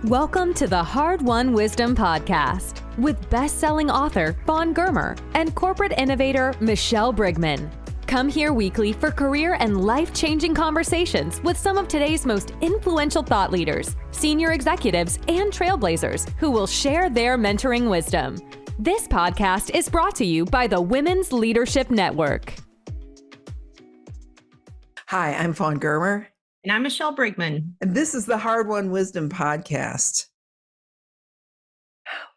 Welcome to the Hardwonwisdom podcast with best-selling author Fawn Germer and corporate innovator Michelle Brigman. Come here weekly for career and life-changing conversations with some of today's most influential thought leaders, senior executives, and trailblazers who will share their mentoring wisdom. This podcast is brought to you by the Women's Leadership Network. Hi, I'm Fawn Germer. And I'm Michelle Brigman. And this is the Hardwonwisdom podcast.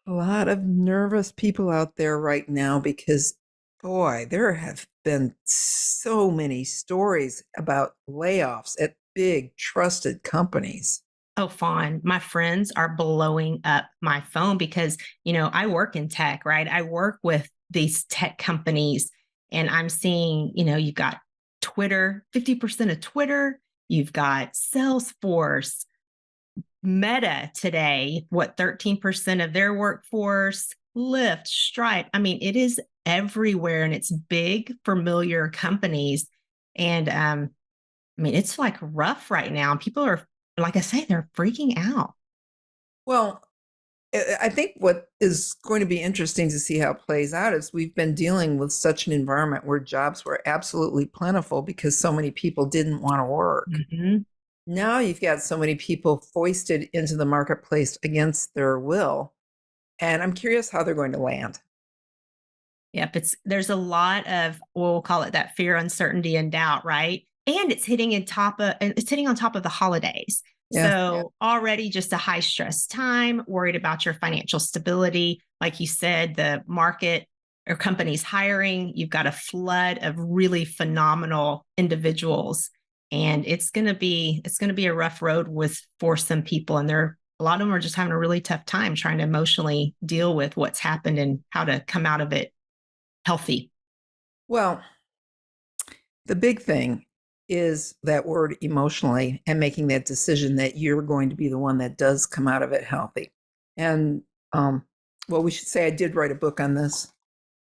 A lot of nervous people out there right now because, boy, there have been so many stories about layoffs at big, trusted companies. Oh, Fawn, my friends are blowing up my phone because, I work in tech, right? I work with these tech companies and I'm seeing, you've got Twitter, 50% of Twitter. You've got Salesforce, Meta today, 13% of their workforce, Lyft, Stripe. I mean, it is everywhere and it's big, familiar companies. And it's like rough right now. People are, like I say, they're freaking out. Well, I think what is going to be interesting to see how it plays out is we've been dealing with such an environment where jobs were absolutely plentiful because so many people didn't want to work. Mm-hmm. Now you've got so many people foisted into the marketplace against their will. And I'm curious how they're going to land. Yep. There's a lot of, we'll call it that fear, uncertainty, and doubt, right? And it's hitting on top of the holidays. So already just a high stress time, worried about your financial stability. Like you said, the market or companies hiring, you've got a flood of really phenomenal individuals. And it's going to be a rough road for some people. And a lot of them are just having a really tough time trying to emotionally deal with what's happened and how to come out of it healthy. Well, the big thing is that word emotionally and making that decision that you're going to be the one that does come out of it healthy. And, we should say I did write a book on this.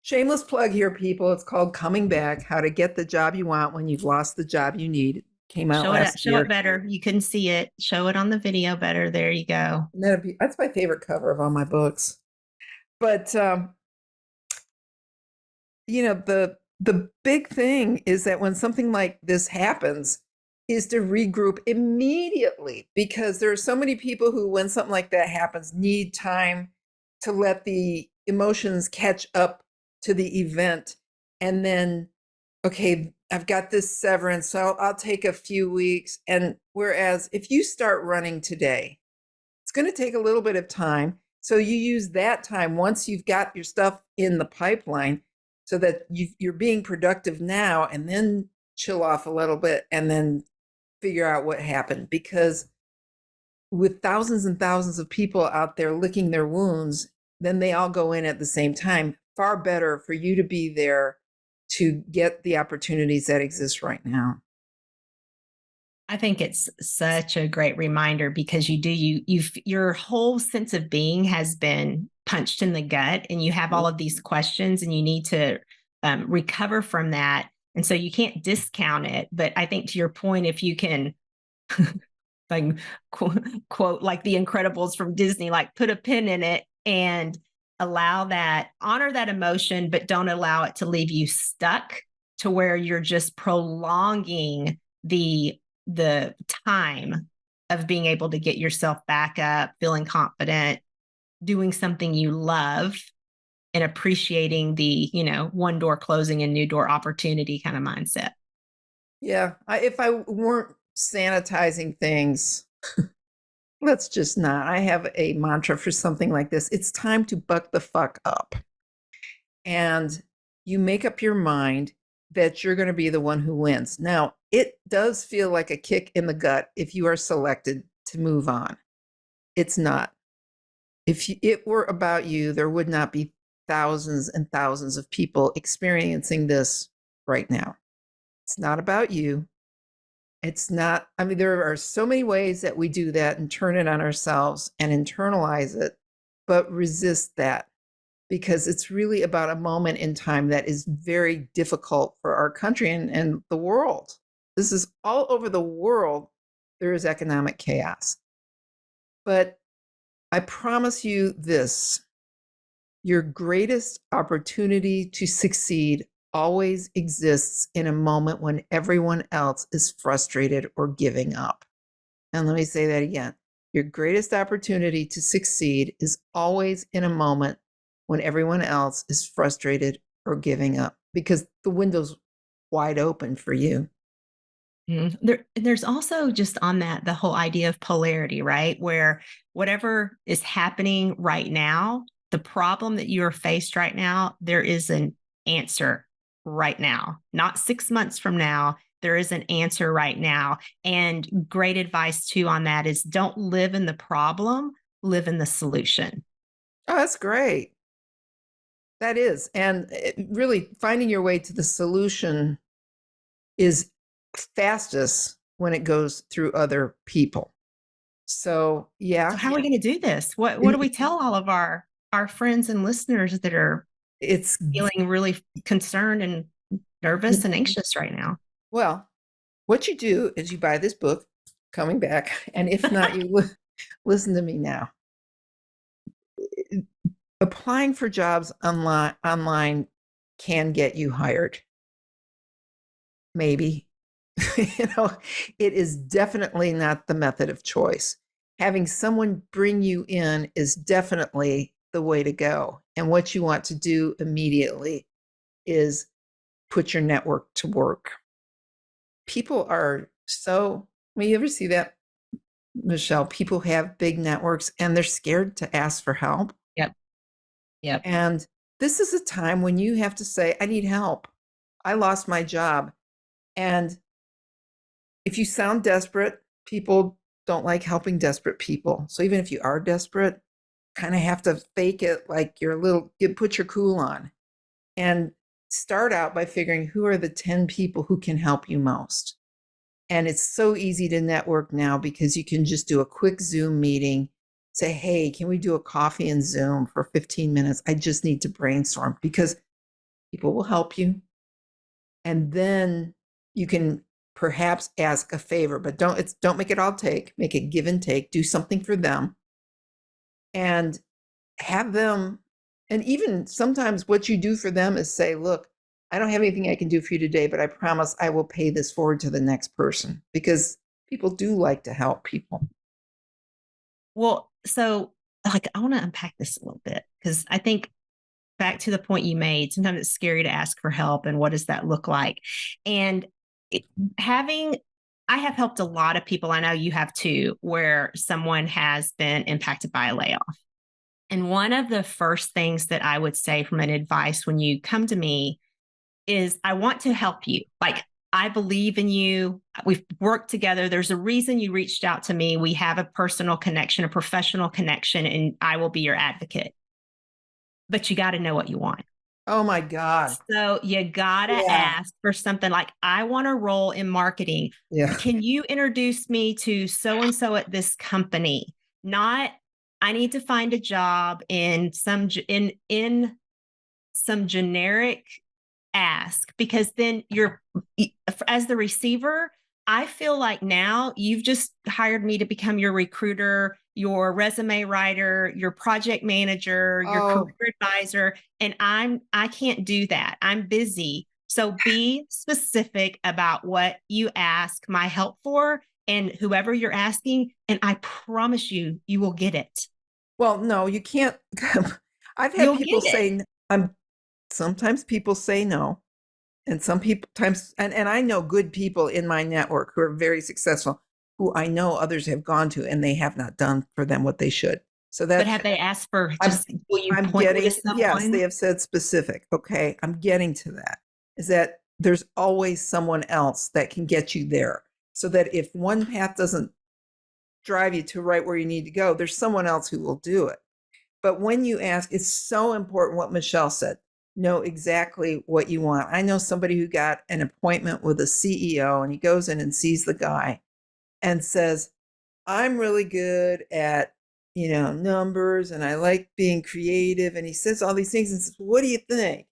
Shameless plug here, people. It's called Coming Back, How to Get the Job You Want When You've Lost the Job You Need. It came out last year. Show it better. You couldn't see it. Show it on the video better. There you go. That's my favorite cover of all my books. But, the big thing is that when something like this happens is to regroup immediately, because there are so many people who, when something like that happens, need time to let the emotions catch up to the event. And then, okay, I've got this severance, so I'll take a few weeks. And whereas if you start running today, it's going to take a little bit of time. So you use that time once you've got your stuff in the pipeline, so that you're being productive now, and then chill off a little bit and then figure out what happened. Because with thousands and thousands of people out there licking their wounds, then they all go in at the same time. Far better for you to be there to get the opportunities that exist right now. I think it's such a great reminder because your whole sense of being has been punched in the gut and you have all of these questions and you need to recover from that. And so you can't discount it. But I think to your point, if you can like quote like the Incredibles from Disney, like put a pin in it and honor that emotion, but don't allow it to leave you stuck to where you're just prolonging the time of being able to get yourself back up, feeling confident, doing something you love, and appreciating the, one door closing and new door opportunity kind of mindset. Yeah. If I weren't sanitizing things, let's just not. I have a mantra for something like this. It's time to buck the fuck up. And you make up your mind that you're going to be the one who wins. Now, it does feel like a kick in the gut if you are selected to move on. It's not. If it were about you, there would not be thousands and thousands of people experiencing this right now. It's not about you. It's not, there are so many ways that we do that and turn it on ourselves and internalize it, but resist that, because it's really about a moment in time that is very difficult for our country and the world. This is all over the world. There is economic chaos. But I promise you this, your greatest opportunity to succeed always exists in a moment when everyone else is frustrated or giving up. And let me say that again. Your greatest opportunity to succeed is always in a moment when everyone else is frustrated or giving up, because the window's wide open for you. There's also just on that, the whole idea of polarity, right? Where whatever is happening right now, the problem that you are faced right now, there is an answer right now, not 6 months from now. There is an answer right now. And great advice too on that is don't live in the problem, live in the solution. Oh, that's great. That is. And really finding your way to the solution is fastest when it goes through other people. So, yeah. So how are we going to do this? What do we tell all of our friends and listeners that are It's feeling really concerned and nervous and anxious right now? Well, what you do is you buy this book, Coming Back, and if not, you listen to me now. Applying for jobs online can get you hired. Maybe. It is definitely not the method of choice. Having someone bring you in is definitely the way to go. And what you want to do immediately is put your network to work. People are you ever see that, Michelle? People have big networks and they're scared to ask for help. Yep. And this is a time when you have to say, I need help. I lost my job. And if you sound desperate, people don't like helping desperate people. So even if you are desperate, kind of have to fake it like put your cool on and start out by figuring who are the 10 people who can help you most. And it's so easy to network now because you can just do a quick Zoom meeting, say, hey, can we do a coffee and Zoom for 15 minutes? I just need to brainstorm, because people will help you. And then you can perhaps ask a favor, but don't make it all take, make it give and take, do something for them and have them. And even sometimes what you do for them is say, look, I don't have anything I can do for you today, but I promise I will pay this forward to the next person, because people do like to help people. Well, so I want to unpack this a little bit, because I think back to the point you made, sometimes it's scary to ask for help. And what does that look like? And I have helped a lot of people. I know you have too, where someone has been impacted by a layoff. And one of the first things that I would say from an advice when you come to me is, I want to help you. I believe in you. We've worked together. There's a reason you reached out to me. We have a personal connection, a professional connection, and I will be your advocate. But you got to know what you want. Oh my God. So you got to ask for something like, I want a role in marketing. Yeah. Can you introduce me to so-and-so at this company? Not, I need to find a job in some generic ask, because then as the receiver, I feel like now you've just hired me to become your recruiter, your resume writer, your project manager, your career advisor. And I can't do that. I'm busy. So be specific about what you ask my help for and whoever you're asking. And I promise you, you will get it. Well, no, you can't. I've had people say, sometimes people say no. And and I know good people in my network who are very successful, who I know others have gone to, and they have not done for them what they should. So but have they asked for will you point me to someone? Yes, they have said specific. Okay, I'm getting to that. Is that there's always someone else that can get you there. So that if one path doesn't drive you to right where you need to go, there's someone else who will do it. But when you ask, it's so important what Michelle said. Know exactly what you want. I know somebody who got an appointment with a CEO, and he goes in and sees the guy and says, I'm really good at, numbers, and I like being creative. And he says all these things and says, what do you think?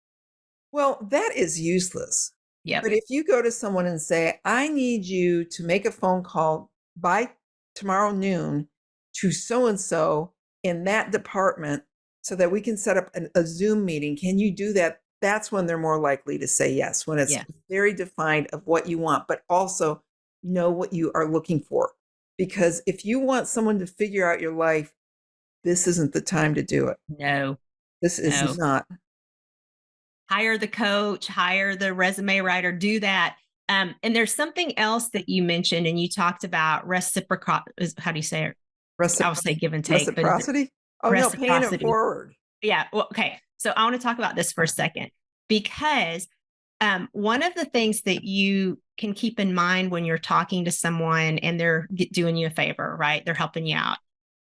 Well, that is useless. Yeah. But if you go to someone and say, I need you to make a phone call by tomorrow noon to so-and-so in that department so that we can set up a Zoom meeting. Can you do that? That's when they're more likely to say yes, when it's very defined of what you want, but also know what you are looking for. Because if you want someone to figure out your life, this isn't the time to do it. No. This is not. Hire the coach, hire the resume writer, do that. And there's something else that you mentioned, and you talked about reciprocity. How do you say it? I would say give and take. Reciprocity? Oh, no, paying it forward. Yeah. Well, okay. So I want to talk about this for a second, because one of the things that you can keep in mind when you're talking to someone and they're doing you a favor, right? They're helping you out,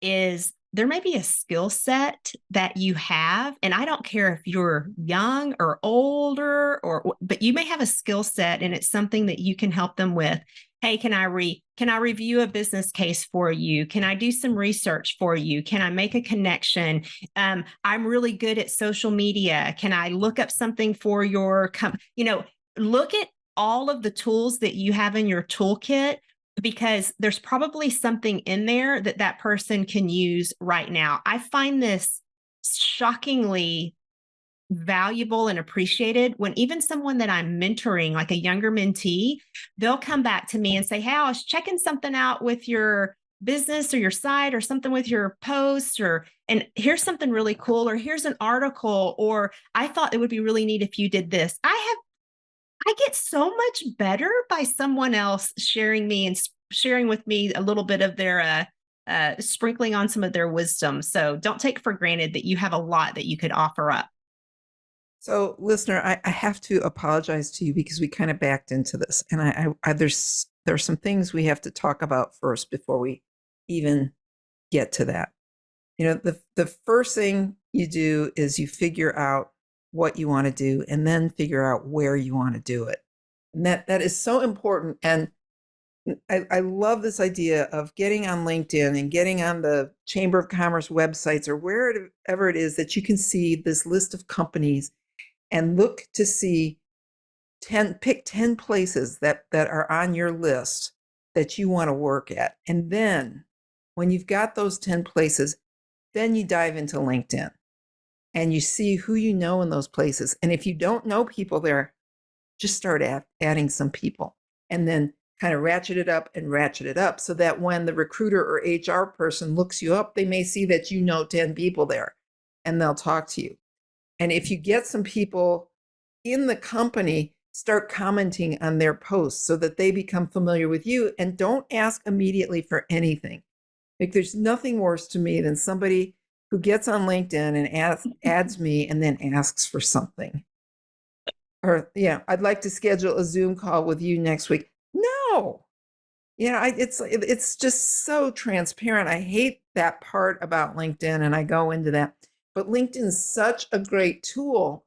is there may be a skill set that you have. And I don't care if you're young or older, but you may have a skill set and it's something that you can help them with. Hey, can I review a business case for you? Can I do some research for you? Can I make a connection? I'm really good at social media. Can I look up something for your look at all of the tools that you have in your toolkit, because there's probably something in there that person can use right now. I find this shockingly valuable and appreciated when even someone that I'm mentoring, like a younger mentee, they'll come back to me and say, hey, I was checking something out with your business or your site or something with your post, and here's something really cool, or here's an article, or I thought it would be really neat if you did this. I get so much better by someone else sharing with me a little bit of their sprinkling on some of their wisdom. So don't take for granted that you have a lot that you could offer up. So, listener, I have to apologize to you because we kind of backed into this, and there's some things we have to talk about first before we even get to that. The first thing you do is you figure out what you want to do, and then figure out where you want to do it. And that is so important. And I love this idea of getting on LinkedIn and getting on the Chamber of Commerce websites or wherever it is that you can see this list of companies and look to see pick 10 places that are on your list that you want to work at. And then when you've got those 10 places, then you dive into LinkedIn. And you see who you know in those places. And if you don't know people there, just start adding some people, and then kind of ratchet it up so that when the recruiter or HR person looks you up, they may see that you know 10 people there and they'll talk to you. And if you get some people in the company, start commenting on their posts so that they become familiar with you, and don't ask immediately for anything. Like, there's nothing worse to me than somebody who gets on LinkedIn and adds me and then asks for something. Or, I'd like to schedule a Zoom call with you next week. No, it's just so transparent. I hate that part about LinkedIn, and I go into that. But LinkedIn is such a great tool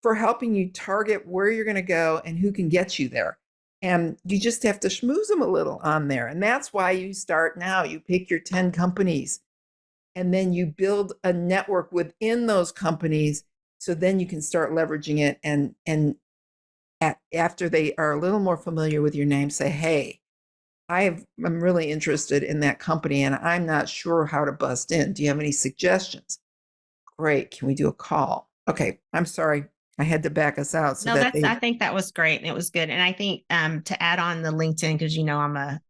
for helping you target where you're going to go and who can get you there. And you just have to schmooze them a little on there. And that's why you start now. You pick your 10 companies. And then you build a network within those companies, so then you can start leveraging it. And after they are a little more familiar with your name, say, hey, I'm really interested in that company and I'm not sure how to bust in. Do you have any suggestions? Great. Can we do a call? Okay. I'm sorry. I had to back us out. I think that was great. And it was good. And I think to add on the LinkedIn, because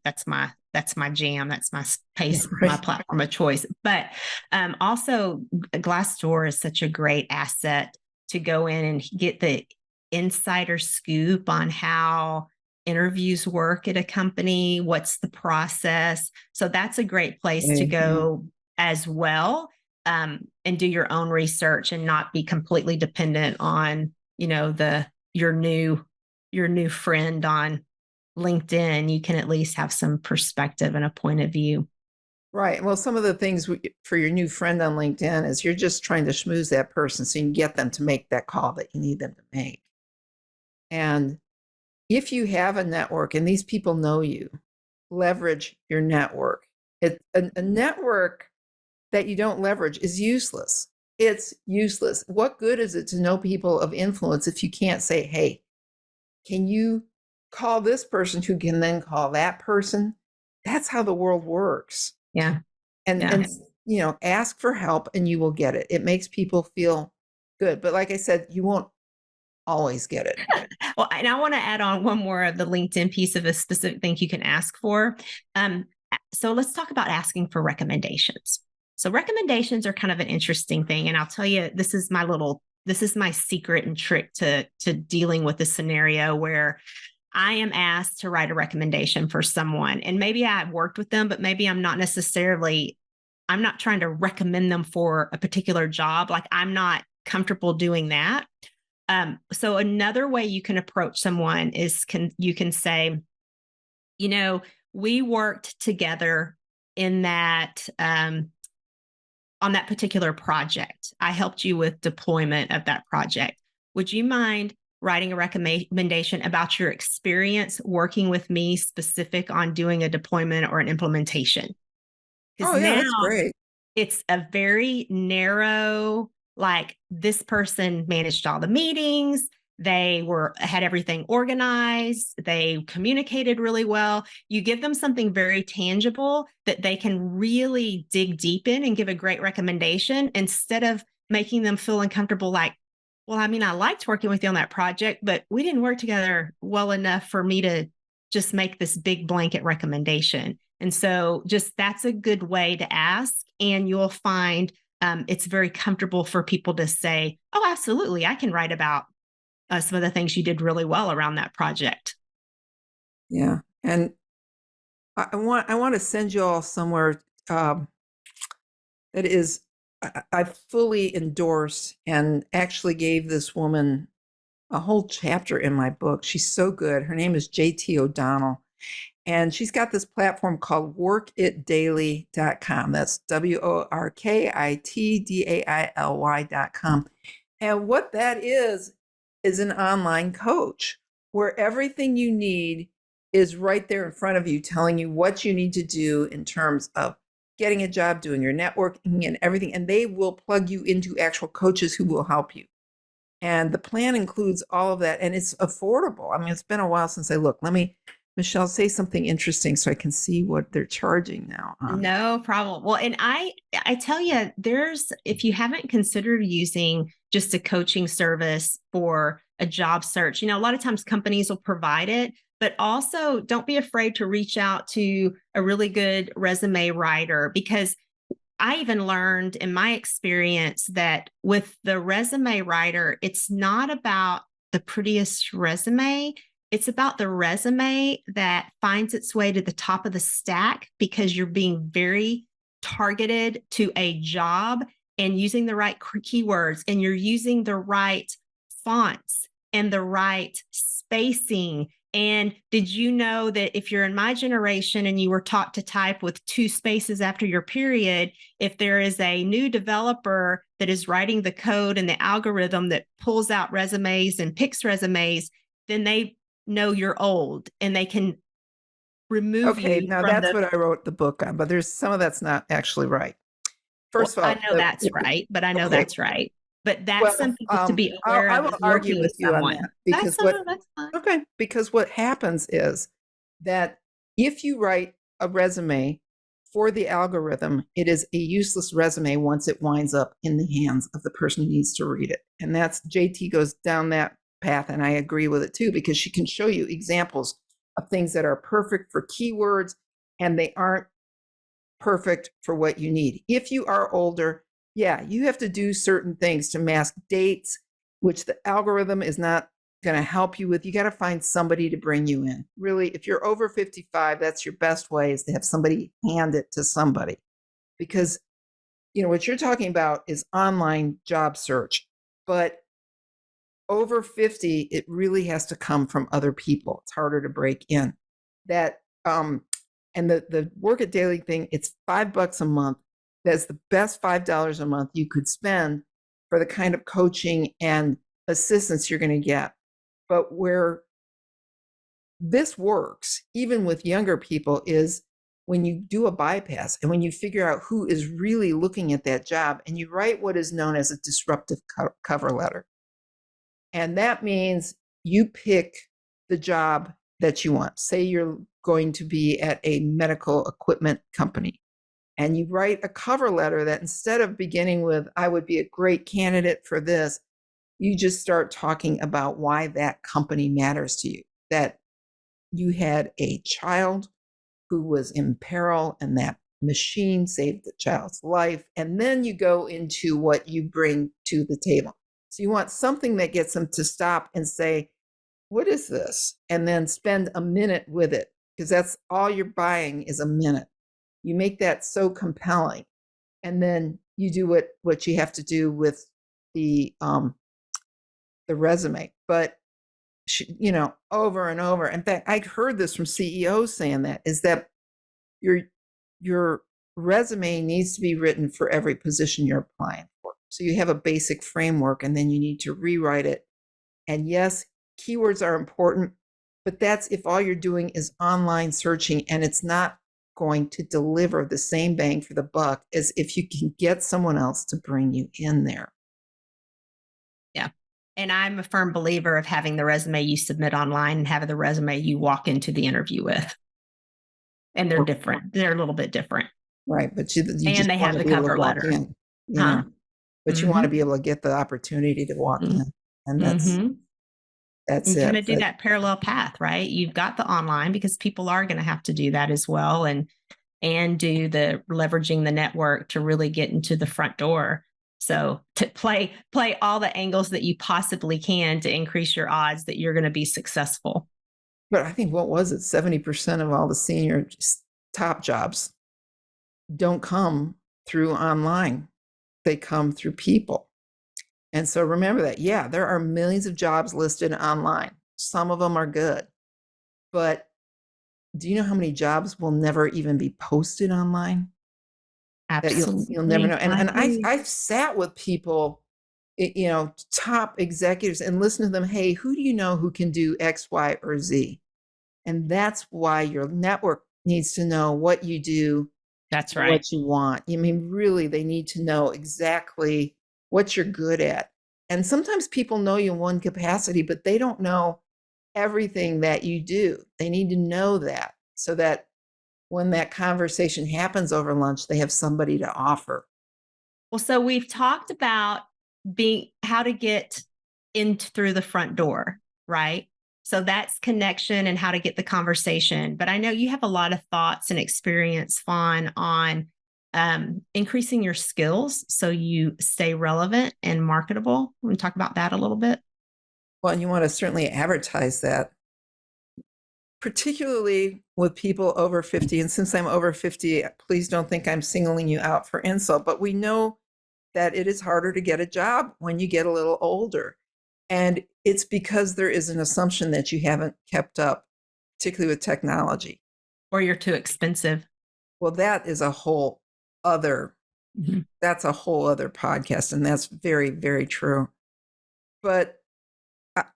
that's my jam. That's my space, my platform of choice. But also, Glassdoor is such a great asset to go in and get the insider scoop on how interviews work at a company. What's the process? So that's a great place to go as well, and do your own research and not be completely dependent on, your new friend on LinkedIn. You can at least have some perspective and a point of view. Right. Well, some of the things for your new friend on LinkedIn is you're just trying to schmooze that person so you can get them to make that call that you need them to make. And if you have a network and these people know you, leverage your network. A network that you don't leverage is useless. It's useless. What good is it to know people of influence if you can't say, hey, can you call this person who can then call that person? That's how the world works. Yeah. And ask for help and you will get it. It makes people feel good. But like I said, you won't always get it. Well, and I want to add on one more of the LinkedIn piece of a specific thing you can ask for. So let's talk about asking for recommendations. So recommendations are kind of an interesting thing. And I'll tell you, this is my secret and trick to dealing with a scenario where I am asked to write a recommendation for someone. And maybe I've worked with them, but maybe I'm not trying to recommend them for a particular job. Like I'm not comfortable doing that. So another way you can approach someone is you can say, we worked together in that, on that particular project. I helped you with deployment of that project. Would you mind writing a recommendation about your experience working with me specific on doing a deployment or an implementation? Oh, yeah, that's great. It's a very narrow, like this person managed all the meetings. They had everything organized. They communicated really well. You give them something very tangible that they can really dig deep in and give a great recommendation instead of making them feel uncomfortable. Like, well, I mean, I liked working with you on that project, but we didn't work together well enough for me to just make this big blanket recommendation. And so that's a good way to ask. And you'll find it's very comfortable for people to say, oh, absolutely, I can write about some of the things you did really well around that project. Yeah. And I want to send you all somewhere that is, I fully endorse and actually gave this woman a whole chapter in my book. She's so good. Her name is JT O'Donnell. And she's got this platform called workitdaily.com. That's WORKITDAILY.com. And what that is an online coach where everything you need is right there in front of you, telling you what you need to do in terms of getting a job, doing your networking and everything. And they will plug you into actual coaches who will help you. And the plan includes all of that. And it's affordable. I mean, it's been a while since I looked. Let me, Michelle, say something interesting so I can see what they're charging now. No problem. Well, and I tell you, if you haven't considered using just a coaching service for a job search, a lot of times companies will provide it, but also don't be afraid to reach out to a really good resume writer, because I even learned in my experience that with the resume writer, it's not about the prettiest resume. It's about the resume that finds its way to the top of the stack because you're being very targeted to a job and using the right keywords, and you're using the right fonts and the right spacing. And did you know that if you're in my generation and you were taught to type with 2 spaces after your period, if there is a new developer that is writing the code and the algorithm that pulls out resumes and picks resumes, then they know you're old and they can remove you. Okay, now that's what I wrote the book on, but there's some of that's not actually right. First of all, I know that's right, but I know that's right. But that's something to be aware of. I will argue with you on that because that's fine. Okay, because what happens is that if you write a resume for the algorithm, it is a useless resume once it winds up in the hands of the person who needs to read it. And that's JT goes down that path, and I agree with it too, because she can show you examples of things that are perfect for keywords and they aren't perfect for what you need. If you are older, yeah, you have to do certain things to mask dates, which the algorithm is not going to help you with. You got to find somebody to bring you in. Really, if you're over 55, that's your best way, is to have somebody hand it to somebody. Because, what you're talking about is online job search. But over 50, it really has to come from other people. It's harder to break in. And the Work It Daily thing, it's $5 a month. That's the best $5 a month you could spend for the kind of coaching and assistance you're going to get. But where this works, even with younger people, is when you do a bypass and when you figure out who is really looking at that job and you write what is known as a disruptive cover letter. And that means you pick the job that you want. Say you're going to be at a medical equipment company. and you write a cover letter that instead of beginning with, I would be a great candidate for this, you just start talking about why that company matters to you, that you had a child who was in peril and that machine saved the child's life. And then you go into what you bring to the table. So you want something that gets them to stop and say, what is this? And then spend a minute with it, because that's all you're buying is a minute. You make that so compelling. And then you do what you have to do with the resume. But over and over. In fact, I've heard this from CEOs saying that, is that your resume needs to be written for every position you're applying for. So you have a basic framework, and then you need to rewrite it. And yes, keywords are important, but that's if all you're doing is online searching, and it's not going to deliver the same bang for the buck as if you can get someone else to bring you in there. Yeah. And I'm a firm believer of having the resume you submit online and having the resume you walk into the interview with. And they're different. They're a little bit different. Right. But you and just they have want to the be able to cover walk letter. in, know. But you want to be able to get the opportunity to walk in. And that's it. Kind of do that parallel path, right? You've got the online, because people are going to have to do that as well, and do the leveraging the network to really get into the front door. So to play all the angles that you possibly can to increase your odds that you're going to be successful. But I think, what was it? 70% of all the senior top jobs don't come through online. They come through people. And so remember that, yeah, there are millions of jobs listed online. Some of them are good. But do you know how many jobs will never even be posted online? Absolutely. That you'll never know. And I've sat with people, top executives, and listen to them. Hey, who do you know who can do X, Y, or Z? And that's why your network needs to know what you do. That's right. What you want. I mean, really, they need to know exactly what you're good at. And sometimes people know you in one capacity, but they don't know everything that you do. They need to know that, so that when that conversation happens over lunch, they have somebody to offer. Well, so we've talked about how to get in through the front door, right? So that's connection and how to get the conversation. But I know you have a lot of thoughts and experience, Fawn, on increasing your skills so you stay relevant and marketable. Want to talk about that a little bit? Well, you want to certainly advertise that, particularly with people over 50. And since I'm over 50, please don't think I'm singling you out for insult, but we know that it is harder to get a job when you get a little older. And it's because there is an assumption that you haven't kept up, particularly with technology. Or you're too expensive. Well, that is a whole other, that's a whole other podcast. And that's very, very true. But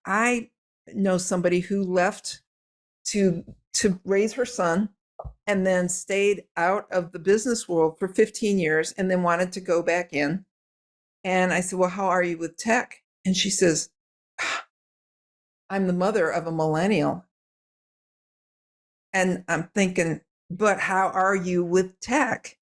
I know somebody who left to raise her son and then stayed out of the business world for 15 years and then wanted to go back in. And I said, well, how are you with tech? And she says, I'm the mother of a millennial. And I'm thinking, but how are you with tech?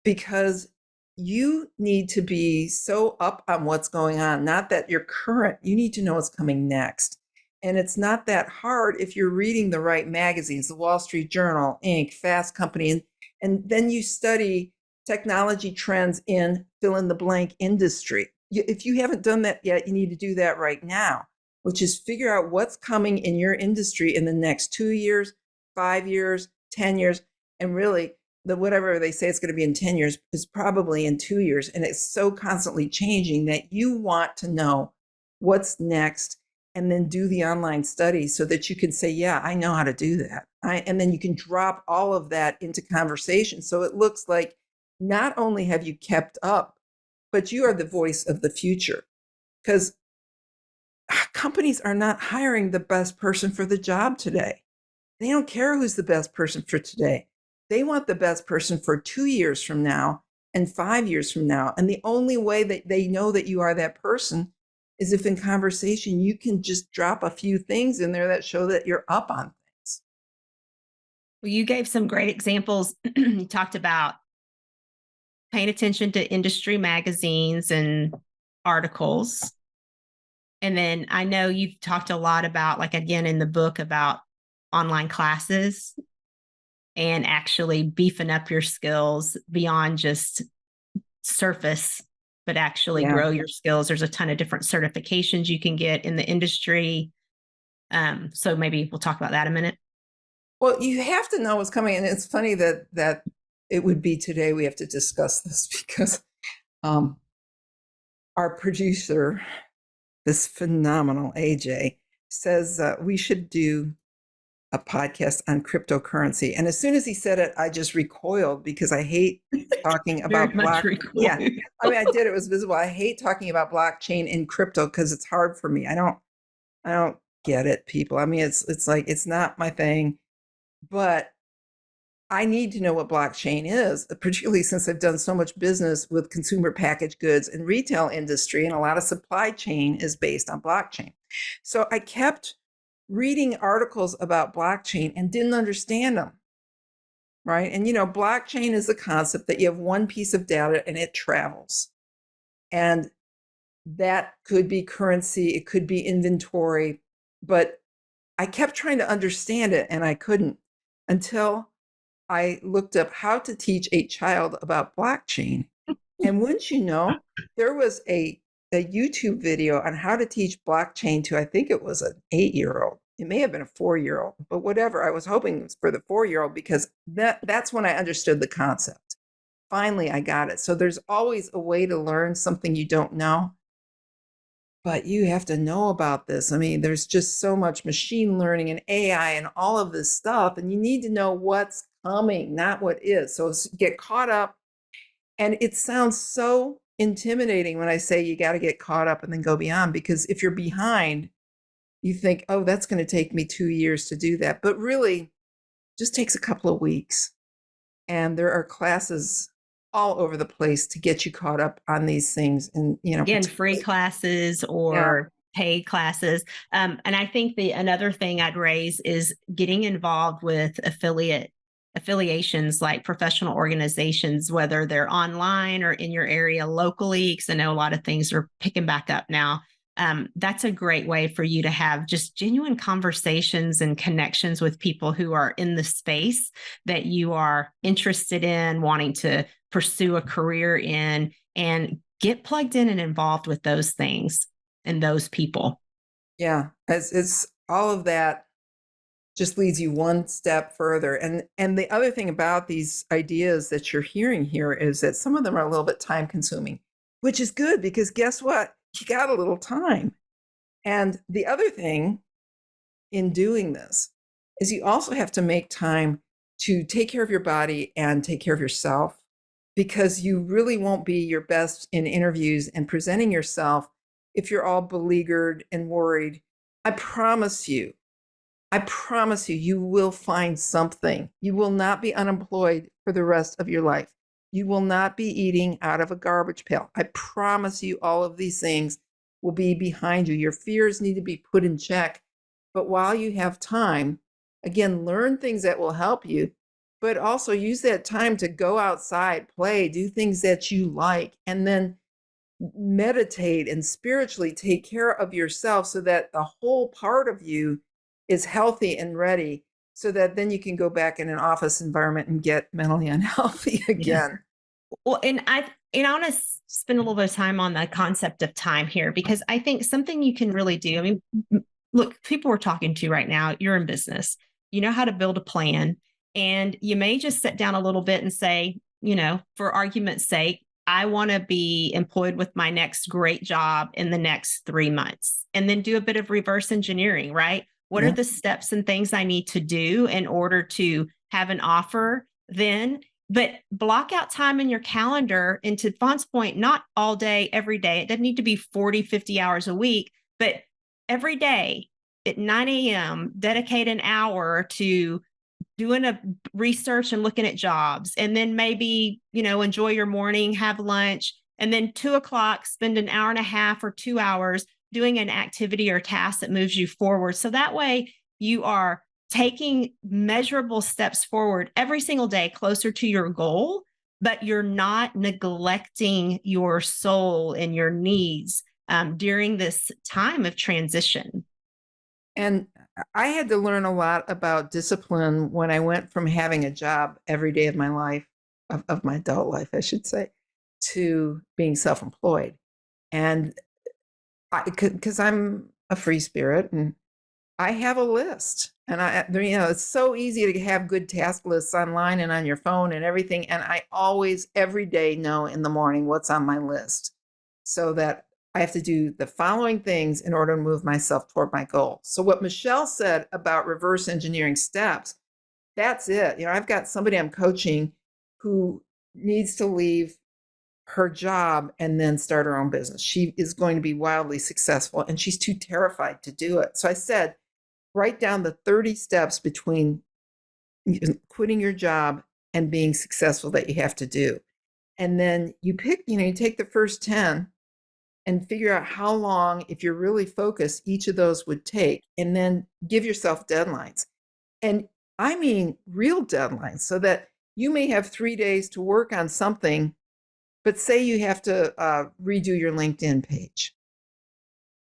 Because you need to be so up on what's going on, not that you're current. You need to know what's coming next. And it's not that hard if you're reading the right magazines, the Wall Street Journal, Inc., Fast Company, and then you study technology trends in fill in the blank industry. If you haven't done that yet, you need to do that right now, which is figure out what's coming in your industry in the next 2 years, 5 years, 10 years, and really whatever they say it's going to be in 10 years is probably in 2 years. And it's so constantly changing that you want to know what's next and then do the online study so that you can say, yeah, I know how to do that. And then you can drop all of that into conversation. So it looks like not only have you kept up, but you are the voice of the future, because companies are not hiring the best person for the job today. They don't care who's the best person for today. They want the best person for 2 years from now and 5 years from now. And the only way that they know that you are that person is if in conversation you can just drop a few things in there that show that you're up on things. Well, you gave some great examples. You talked about paying attention to industry magazines and articles. And then I know you've talked a lot about, like, again, in the book about online classes and actually beefing up your skills beyond just surface, but actually grow your skills. There's a ton of different certifications you can get in the industry. So maybe we'll talk about that a minute. Well, you have to know what's coming. And it's funny that it would be today we have to discuss this because our producer, this phenomenal AJ, says we should do a podcast on cryptocurrency. And as soon as he said it, I just recoiled because I hate talking about blockchain. Yeah, I mean, I did. It was visible. I hate talking about blockchain in crypto because it's hard for me. I don't get it, people. I mean, it's like, it's not my thing, but I need to know what blockchain is, particularly since I've done so much business with consumer packaged goods and retail industry, and a lot of supply chain is based on blockchain. So I kept reading articles about blockchain and didn't understand them, right? And, blockchain is the concept that you have one piece of data and it travels. And that could be currency, it could be inventory, but I kept trying to understand it and I couldn't until I looked up how to teach a child about blockchain. And wouldn't you know, there was a YouTube video on how to teach blockchain to, I think it was an 8-year-old. It may have been a 4-year-old, but whatever. I was hoping it was for the 4-year-old because that's when I understood the concept. Finally, I got it. So there's always a way to learn something you don't know, but you have to know about this. I mean, there's just so much machine learning and AI and all of this stuff, and you need to know what's coming, not what is. So get caught up. And it sounds so intimidating when I say you got to get caught up and then go beyond, because if you're behind, you think, oh, that's going to take me 2 years to do that. But really, just takes a couple of weeks. And there are classes all over the place to get you caught up on these things. And, again, free classes or paid classes. And I think another thing I'd raise is getting involved with affiliations like professional organizations, whether they're online or in your area locally, because I know a lot of things are picking back up now. That's a great way for you to have just genuine conversations and connections with people who are in the space that you are interested in, wanting to pursue a career in, and get plugged in and involved with those things and those people. Yeah, it's all of that just leads you one step further. And the other thing about these ideas that you're hearing here is that some of them are a little bit time consuming, which is good because guess what? You got a little time. And the other thing in doing this is you also have to make time to take care of your body and take care of yourself, because you really won't be your best in interviews and presenting yourself if you're all beleaguered and worried. I promise you, you will find something. You will not be unemployed for the rest of your life. You will not be eating out of a garbage pail. I promise you all of these things will be behind you. Your fears need to be put in check. But while you have time, again, learn things that will help you, but also use that time to go outside, play, do things that you like, and then meditate and spiritually take care of yourself so that the whole part of you is healthy and ready, so that then you can go back in an office environment and get mentally unhealthy again. Yeah. Well, and I want to spend a little bit of time on the concept of time here, because I think something you can really do. I mean, look, people we're talking to right now, you're in business, you know how to build a plan, and you may just sit down a little bit and say, for argument's sake, I want to be employed with my next great job in the next 3 months, and then do a bit of reverse engineering, right? What are the steps and things I need to do in order to have an offer then? But block out time in your calendar, and to Fawn's point, not all day, every day. It doesn't need to be 40, 50 hours a week, but every day at 9 a.m., dedicate an hour to doing a research and looking at jobs. And then maybe, enjoy your morning, have lunch, and then 2 o'clock, spend an hour and a half or 2 hours doing an activity or task that moves you forward. So that way you are taking measurable steps forward every single day closer to your goal but you're not neglecting your soul and your needs during this time of transition. And I had to learn a lot about discipline when I went from having a job every day of my life, of my adult life, I should say, to being self-employed. And because I'm a free spirit and I have a list, and it's so easy to have good task lists online and on your phone and everything. And I always, every day, know in the morning what's on my list, so that I have to do the following things in order to move myself toward my goal. So what Michelle said about reverse engineering steps, that's it. I've got somebody I'm coaching who needs to leave her job and then start her own business. She is going to be wildly successful, and she's too terrified to do it. So I said, write down the 30 steps between quitting your job and being successful that you have to do. And then you pick, you take the first 10 and figure out how long, if you're really focused, each of those would take, and then give yourself deadlines. And I mean real deadlines, so that you may have 3 days to work on something, but say you have to redo your LinkedIn page.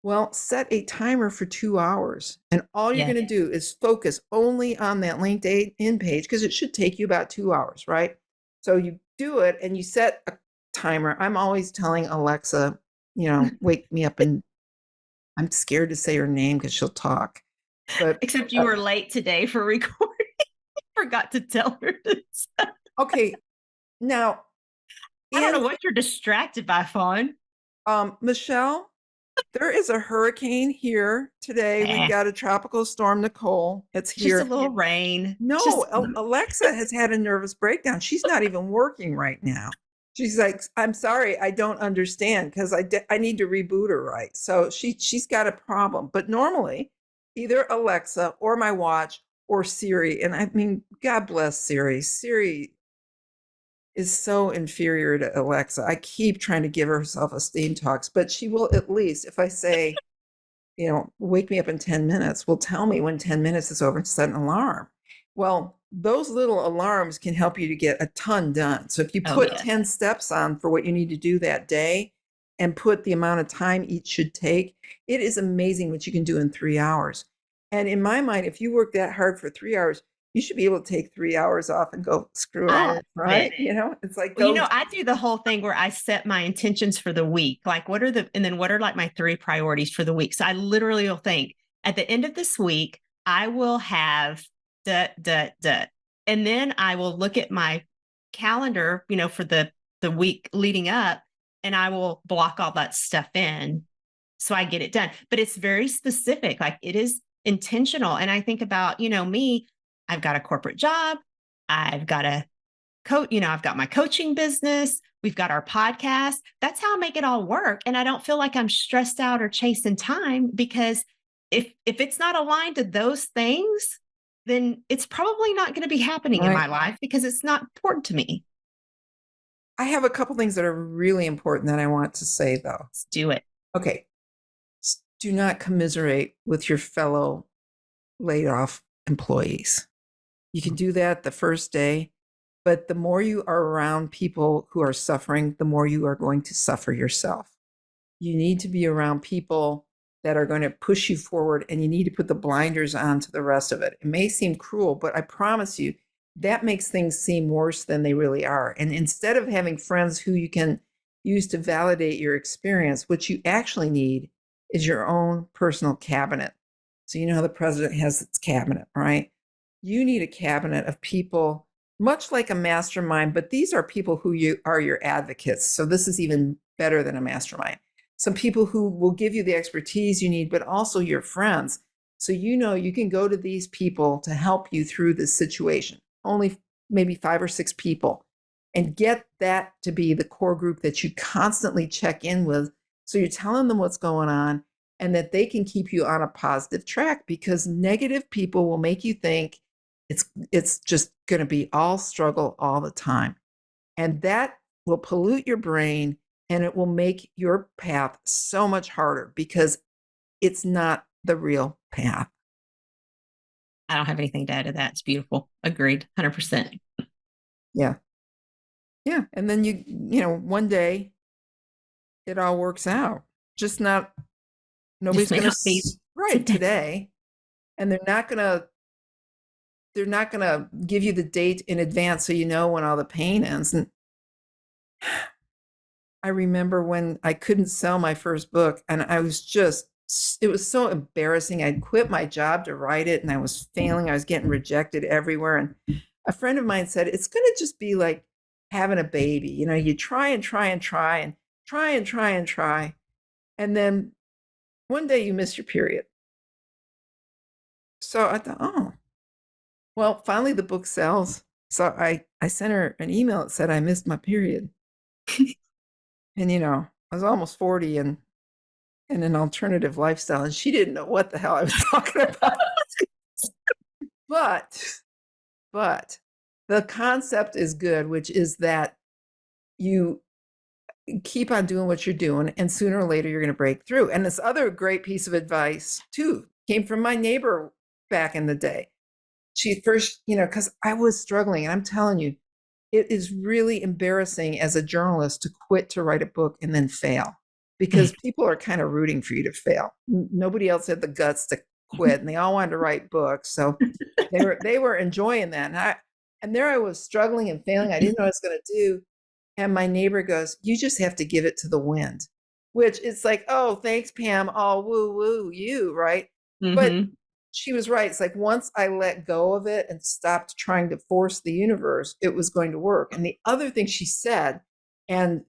Well, set a timer for 2 hours, and all you're going to do is focus only on that LinkedIn page, because it should take you about 2 hours, right? So you do it and you set a timer. I'm always telling Alexa, wake me up, and I'm scared to say her name because she'll talk. But except you were late today for recording. Forgot to tell her. Okay, now I don't know what you're distracted by, Fawn. Michelle, there is a hurricane here today. We've got a tropical storm, Nicole. It's here. Just a little rain. No, Alexa has had a nervous breakdown. She's not even working right now. She's like, I'm sorry, I don't understand, because I need to reboot her, right? So she's got a problem. But normally, either Alexa or my watch or Siri, and I mean, God bless Siri. Siri is so inferior to Alexa. I keep trying to give her self-esteem talks, but she will, at least if I say, wake me up in 10 minutes, will tell me when 10 minutes is over and set an alarm. Well, those little alarms can help you to get a ton done. So if you put 10 steps on for what you need to do that day and put the amount of time each should take, it is amazing what you can do in 3 hours. And in my mind, if you work that hard for 3 hours, you should be able to take 3 hours off and go screw it all, right? It's like, I do the whole thing where I set my intentions for the week. Like, what are like my 3 priorities for the week? So I literally will think, at the end of this week, I will have and then I will look at my calendar, for the week leading up, and I will block all that stuff in so I get it done. But it's very specific. Like, it is intentional. And I think about, me, I've got a corporate job. I've got a coach, I've got my coaching business. We've got our podcast. That's how I make it all work. And I don't feel like I'm stressed out or chasing time, because if it's not aligned to those things, then it's probably not going to be happening in my life, because it's not important to me. I have a couple things that are really important that I want to say, though. Let's do it. Okay. Do not commiserate with your fellow laid off employees. You can do that the first day, but the more you are around people who are suffering, the more you are going to suffer yourself. You need to be around people that are going to push you forward, and you need to put the blinders on to the rest of it. It may seem cruel, but I promise you, that makes things seem worse than they really are. And instead of having friends who you can use to validate your experience, what you actually need is your own personal cabinet. So you know how the president has its cabinet, right? You need a cabinet of people, much like a mastermind, but these are people who are your advocates. So this is even better than a mastermind. Some people who will give you the expertise you need, but also your friends. So you can go to these people to help you through this situation. Only maybe 5 or 6 people, and get that to be the core group that you constantly check in with. So you're telling them what's going on, and that they can keep you on a positive track, because negative people will make you think it's just going to be all struggle all the time. And that will pollute your brain, and it will make your path so much harder, because it's not the real path. I don't have anything to add to that. It's beautiful. Agreed. 100%. Yeah. Yeah. And then one day it all works out. Just nobody's Just may going not be to, right, today. And they're not going to give you the date in advance so you know when all the pain ends. And I remember when I couldn't sell my first book, and it was so embarrassing. I'd quit my job to write it, and I was failing. I was getting rejected everywhere. And a friend of mine said, it's going to just be like having a baby. You try and try and try and try and try and try. And then one day you miss your period. So I thought, oh, well, finally the book sells. So I sent her an email that said I missed my period. And, I was almost 40 and in an alternative lifestyle, and she didn't know what the hell I was talking about. But the concept is good, which is that you keep on doing what you're doing, and sooner or later you're going to break through. And this other great piece of advice too came from my neighbor back in the day. She first, because I was struggling, and I'm telling you, it is really embarrassing as a journalist to quit to write a book and then fail, because people are kind of rooting for you to fail. Nobody else had the guts to quit, and they all wanted to write books. So they were enjoying that. And there I was struggling and failing. I didn't know what I was going to do. And my neighbor goes, you just have to give it to the wind, which it's like, oh, thanks, Pam. Oh, woo, woo, you, right? Mm-hmm. But she was right. It's like once I let go of it and stopped trying to force the universe, it was going to work. And the other thing she said, and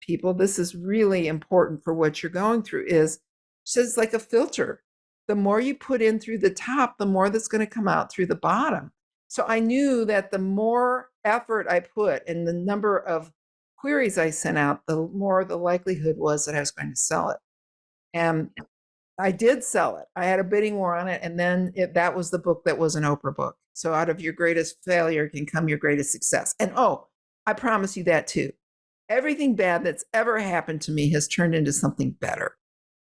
people, this is really important for what you're going through, is she says like a filter. The more you put in through the top, the more that's going to come out through the bottom. So I knew that the more effort I put and the number of queries I sent out, the more the likelihood was that I was going to sell it. And I did sell it. I had a bidding war on it. And then that was the book that was an Oprah book. So out of your greatest failure can come your greatest success. And I promise you that too. Everything bad that's ever happened to me has turned into something better.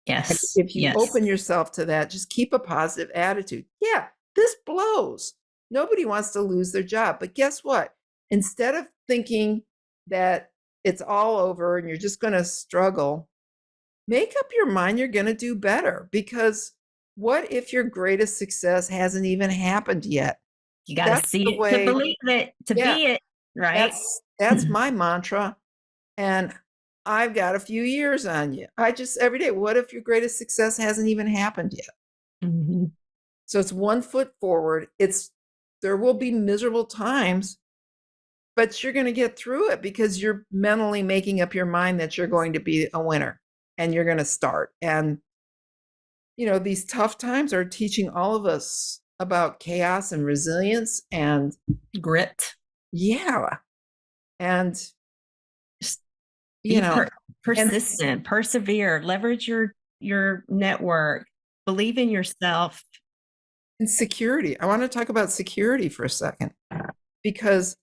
Yes. And if you open yourself to that, just keep a positive attitude. Yeah, this blows. Nobody wants to lose their job. But guess what? Instead of thinking that it's all over and you're just going to struggle, make up your mind you're going to do better. Because what if your greatest success hasn't even happened yet? You got to see it to believe it, to be it, right? That's my mantra. And I've got a few years on you. Every day, what if your greatest success hasn't even happened yet? Mm-hmm. So it's 1 foot forward. There will be miserable times, but you're going to get through it because you're mentally making up your mind that you're going to be a winner and you're going to start. And, these tough times are teaching all of us about chaos and resilience and grit. Yeah. And, persistent, persevere, leverage your network, believe in yourself. And security. I want to talk about security for a second, because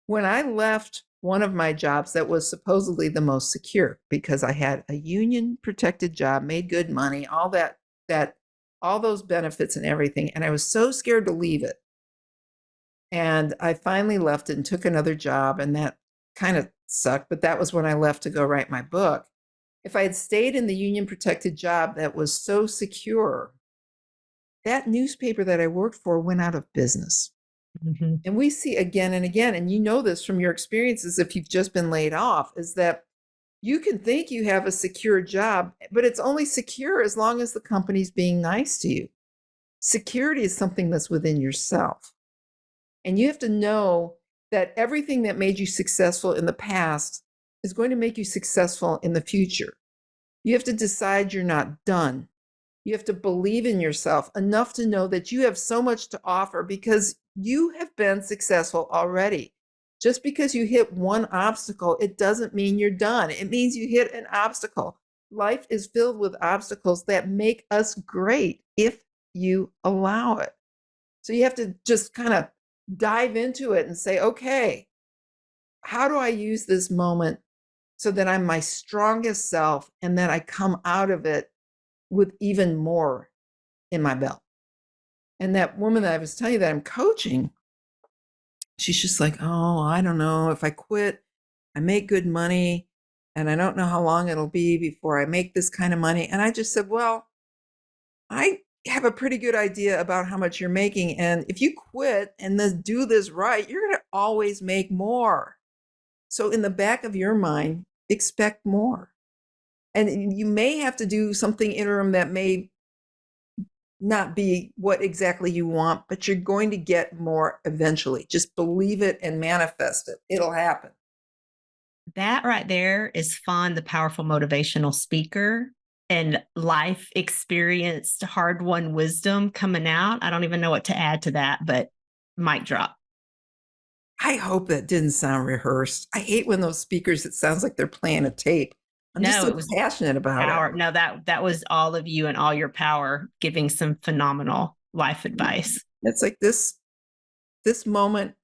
when I left one of my jobs that was supposedly the most secure, because I had a union protected job, made good money, all all those benefits and everything. And I was so scared to leave it. And I finally left it and took another job, and that kind of sucked, but that was when I left to go write my book. If I had stayed in the union protected job that was so secure, that newspaper that I worked for went out of business. Mm-hmm. And we see again and again, and you know this from your experiences if you've just been laid off, is that you can think you have a secure job, but it's only secure as long as the company's being nice to you. Security is something that's within yourself. And you have to know that everything that made you successful in the past is going to make you successful in the future. You have to decide you're not done. You have to believe in yourself enough to know that you have so much to offer because you have been successful already. Just because you hit one obstacle, it doesn't mean you're done. It means you hit an obstacle. Life is filled with obstacles that make us great if you allow it. So you have to just kind of dive into it and say, okay, how do I use this moment so that I'm my strongest self and that I come out of it with even more in my belt? And that woman that I was telling you that I'm coaching, she's just like, oh, I don't know. If I quit, I make good money and I don't know how long it'll be before I make this kind of money. And I just said, well, I have a pretty good idea about how much you're making. And if you quit and then do this right, you're going to always make more. So in the back of your mind, expect more. And you may have to do something interim that may not be what exactly you want, but you're going to get more eventually. Just believe it and manifest it. It'll happen. That right there is Fawn, the powerful motivational speaker and life experienced hard-won wisdom coming out. I don't even know what to add to that, but mic drop. I hope that didn't sound rehearsed. I hate when those speakers, it sounds like they're playing a tape. I'm just so passionate about it. No, that was all of you and all your power giving some phenomenal life advice. It's like this moment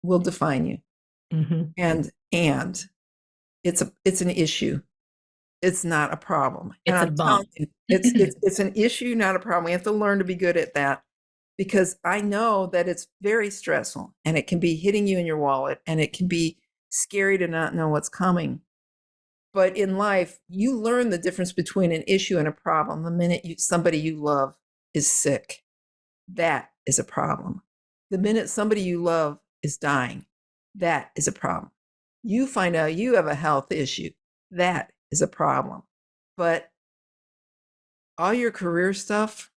will define you. Mm-hmm. And it's an issue. It's not a problem. It's and a bump. It's an issue, not a problem. We have to learn to be good at that, because I know that it's very stressful and it can be hitting you in your wallet and it can be scary to not know what's coming. But in life, you learn the difference between an issue and a problem the minute somebody you love is sick. That is a problem. The minute somebody you love is dying, that is a problem. You find out you have a health issue, that is a problem. But all your career stuff,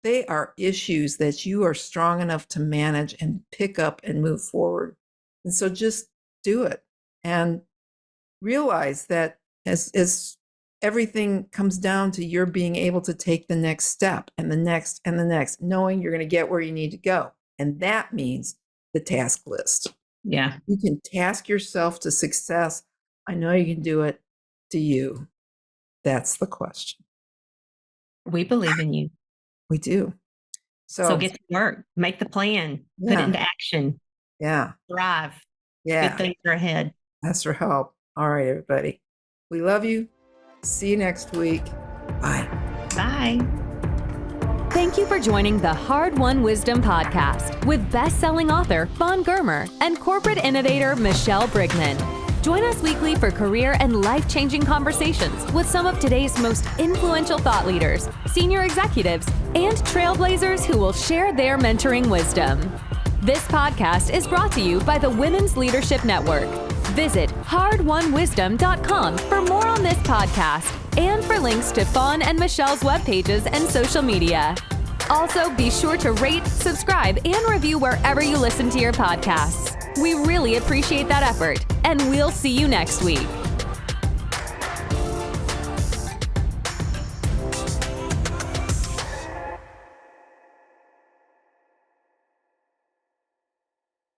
they are issues that you are strong enough to manage and pick up and move forward. And so just do it and realize that as everything comes down to your being able to take the next step and the next and the next, knowing you're going to get where you need to go. And that means the task list. Yeah. You can task yourself to success. I know you can do it. Do you? That's the question. We believe in you. We do. So get to work, make the plan, put it into action. Yeah. Thrive. Yeah. Good things are ahead. Ask for help. All right, everybody. We love you. See you next week. Bye. Bye. Thank you for joining the Hard-Won Wisdom podcast with best-selling author Fawn Germer and corporate innovator Michelle Brigman. Join us weekly for career and life-changing conversations with some of today's most influential thought leaders, senior executives, and trailblazers who will share their mentoring wisdom. This podcast is brought to you by the Women's Leadership Network. Visit hardwonwisdom.com for more on this podcast and for links to Fawn and Michelle's web pages and social media. Also, be sure to rate, subscribe, and review wherever you listen to your podcasts. We really appreciate that effort, and we'll see you next week.